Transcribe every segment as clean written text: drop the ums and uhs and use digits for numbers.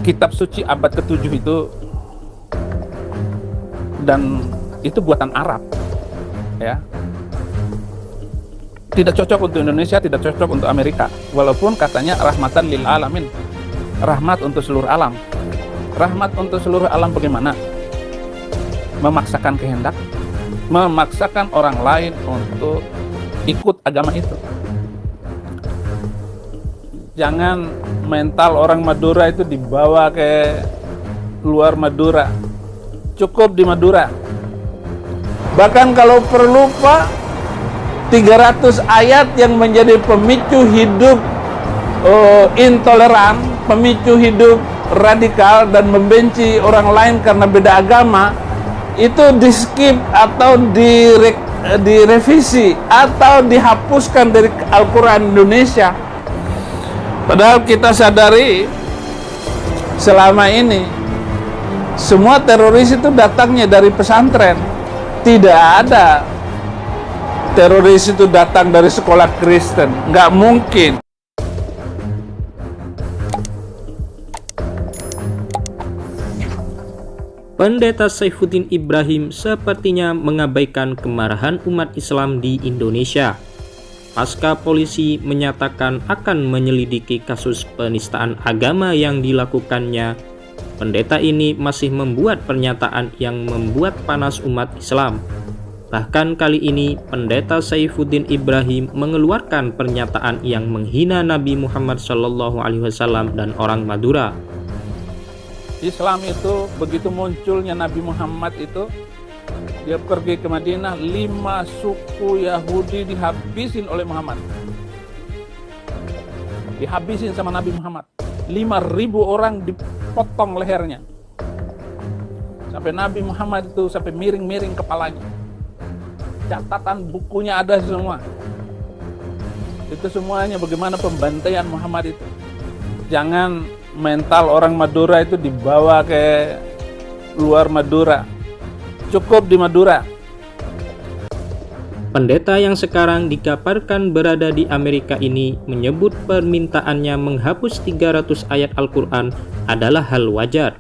kitab suci abad ke-7 itu, dan itu buatan Arab, ya. Tidak cocok untuk Indonesia, tidak cocok untuk Amerika, walaupun katanya rahmatan lil alamin, rahmat untuk seluruh alam. Rahmat untuk seluruh alam bagaimana? Memaksakan kehendak, memaksakan orang lain untuk ikut agama itu. Jangan mental orang Madura itu dibawa ke luar Madura, cukup di Madura. Bahkan kalau perlu Pak, 300 ayat yang menjadi pemicu hidup intoleran, pemicu hidup radikal dan membenci orang lain karena beda agama, itu di skip atau direvisi atau dihapuskan dari Al-Quran Indonesia. Padahal kita sadari selama ini semua teroris itu datangnya dari pesantren. Tidak ada teroris itu datang dari sekolah Kristen, nggak mungkin. Pendeta Saifuddin Ibrahim sepertinya mengabaikan kemarahan umat Islam di Indonesia. Pasca polisi menyatakan akan menyelidiki kasus penistaan agama yang dilakukannya, pendeta ini masih membuat pernyataan yang membuat panas umat Islam. Bahkan kali ini pendeta Saifuddin Ibrahim mengeluarkan pernyataan yang menghina Nabi Muhammad SAW dan orang Madura. Islam itu begitu munculnya Nabi Muhammad itu, dia pergi ke Madinah, 5 suku Yahudi dihabisin oleh Muhammad. Dihabisin sama Nabi Muhammad. 5.000 orang dipotong lehernya. Sampai Nabi Muhammad itu sampai miring-miring kepalanya. Catatan bukunya ada semua. Itu semuanya bagaimana pembantaian Muhammad itu. Jangan mental orang Madura itu dibawa ke luar Madura, cukup di Madura. Pendeta yang sekarang dikabarkan berada di Amerika ini menyebut permintaannya menghapus 300 ayat Al-Quran adalah hal wajar.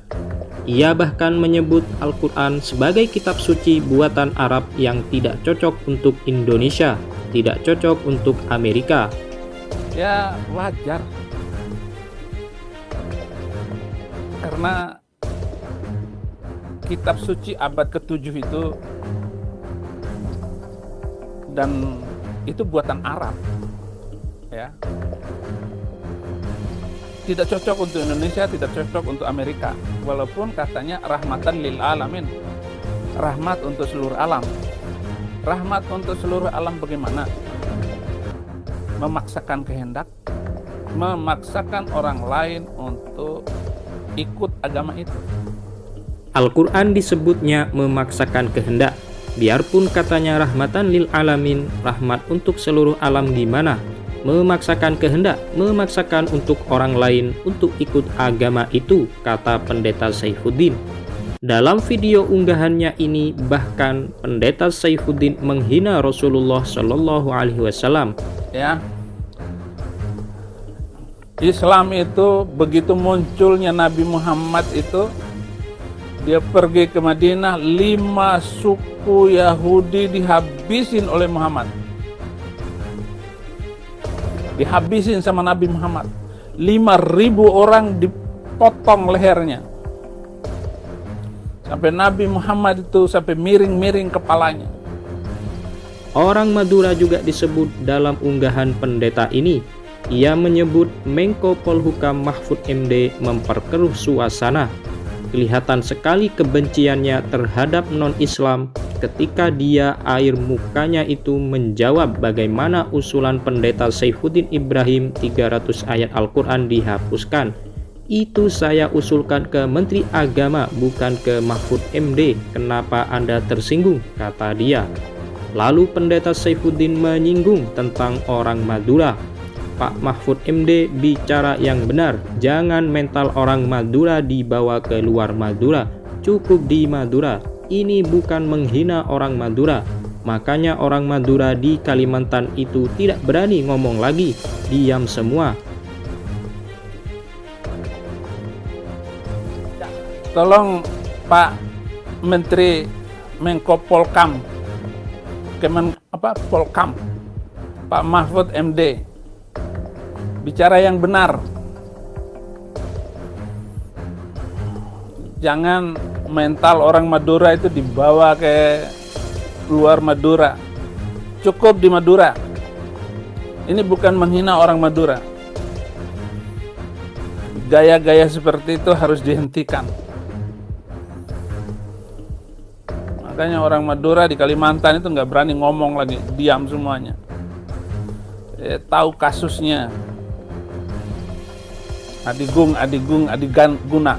Ia bahkan menyebut Al-Quran sebagai kitab suci buatan Arab yang tidak cocok untuk Indonesia, tidak cocok untuk Amerika. Ya wajar, karena kitab suci abad ke-7 itu, dan itu buatan Arab, ya. Tidak cocok untuk Indonesia, tidak cocok untuk Amerika, walaupun katanya rahmatan lil alamin, rahmat untuk seluruh alam. Rahmat untuk seluruh alam bagaimana? Memaksakan kehendak, memaksakan orang lain untuk ikut agama itu. Al-Quran disebutnya memaksakan kehendak. Biarpun katanya rahmatan lil alamin, rahmat untuk seluruh alam gimana? Memaksakan kehendak, memaksakan untuk orang lain untuk ikut agama itu, kata pendeta Saifuddin. Dalam video unggahannya ini bahkan pendeta Saifuddin menghina Rasulullah Shallallahu Alaihi Wasallam. Ya, Islam itu begitu munculnya Nabi Muhammad itu, dia pergi ke Madinah, 5 suku Yahudi dihabisin oleh Muhammad. Dihabisin sama Nabi Muhammad. 5.000 orang dipotong lehernya. Sampai Nabi Muhammad itu sampai miring-miring kepalanya. Orang Madura juga disebut dalam unggahan pendeta ini. Ia menyebut Menko Polhukam Mahfud MD memperkeruh suasana. Kelihatan sekali kebenciannya terhadap non-Islam ketika dia air mukanya itu menjawab bagaimana usulan pendeta Saifuddin Ibrahim 300 ayat Al-Quran dihapuskan. Itu saya usulkan ke Menteri Agama, bukan ke Mahfud MD. Kenapa Anda tersinggung? Kata dia. Lalu pendeta Saifuddin menyinggung tentang orang Madura. Pak Mahfud MD bicara yang benar, jangan mental orang Madura dibawa ke luar Madura, cukup di Madura. Ini bukan menghina orang Madura. Makanya orang Madura di Kalimantan itu tidak berani ngomong lagi, diam semua. Tolong Pak Menteri Menko Polkam, Polkam, Pak Mahfud MD, bicara yang benar. Jangan mental orang Madura itu dibawa ke luar Madura. Cukup di Madura. Ini bukan menghina orang Madura. Gaya-gaya seperti itu harus dihentikan. Makanya orang Madura di Kalimantan itu nggak berani ngomong lagi, diam semuanya. Tahu kasusnya. Adigung, Adiguna.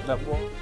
Nggak boleh.